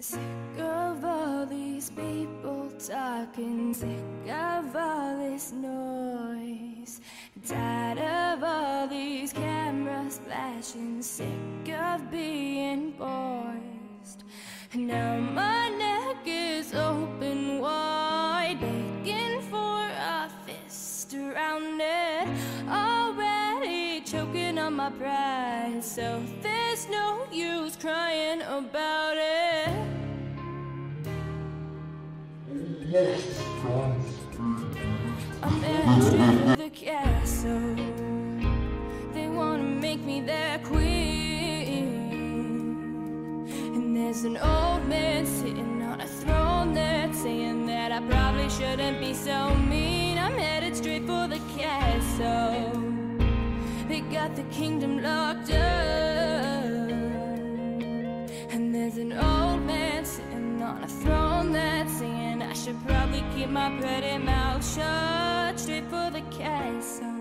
Sick of all these people talking, sick of all this noise, tired of all these cameras flashing, sick of being poised. Now my neck is open wide, begging for a fist around it, already choking on my pride, so there's no use crying about it. I'm headed to the castle. They wanna make me their queen, and there's an old man sitting on a throne there saying that I probably shouldn't be so mean. I'm headed straight for the castle. They got the kingdom locked up, and there's an old man sitting on a throne that's saying I should probably keep my pretty mouth shut. Straight for the castle.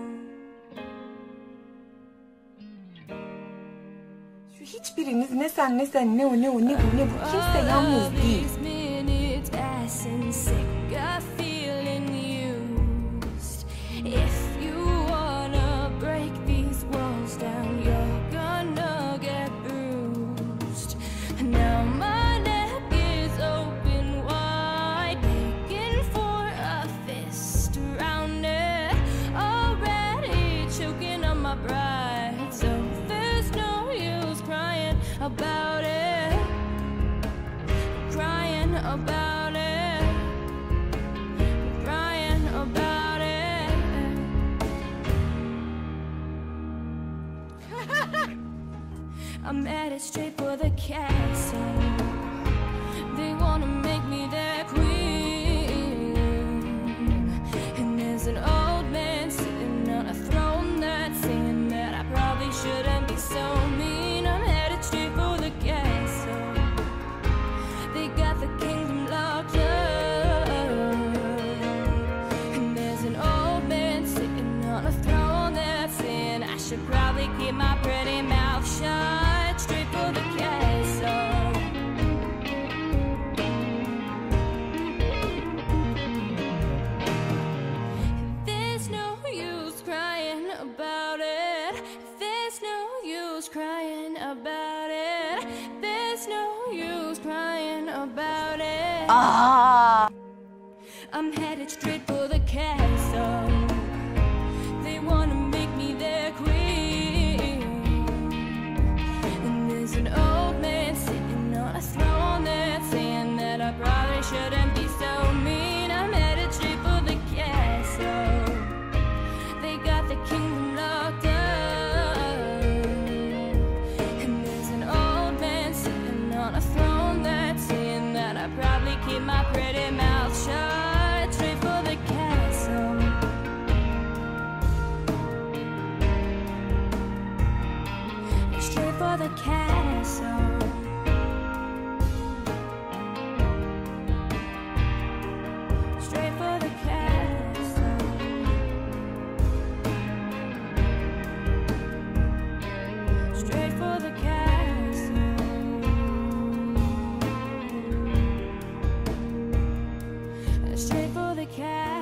Şu hiçbiriniz ne sen ne sen ne o ne o ne bu ne bu kimse yalnız değil. If you wanna break these walls down, you're gonna get bruised. Now my neck is open wide, begging for a fist around it, already choking on my pride, so there's no use crying about it, crying about it, crying about it. I'm headed straight for the castle. They wanna make me their queen, and there's an old man sitting on a throne that's saying that I probably shouldn't be so mean. I'm headed straight for the castle. They got the kingdom locked up, and there's an old man sitting on a throne that's saying I should probably keep my pretty mouth shut. Straight for the castle. There's no use crying about it. There's no use crying about it. There's no use crying about it. I'm headed straight for the castle. They wanna make me their queen, and there's an old man sitting on a throne that's saying that I probably shouldn't be so mean. I'm headed straight for the castle. They got the kingdom locked up, and there's an old man sitting on a throne that's saying that I probably keep my pretty mouth shut. Straight for the castle. Straight for the castle. Straight for the castle. Straight for the castle. Straight for the castle.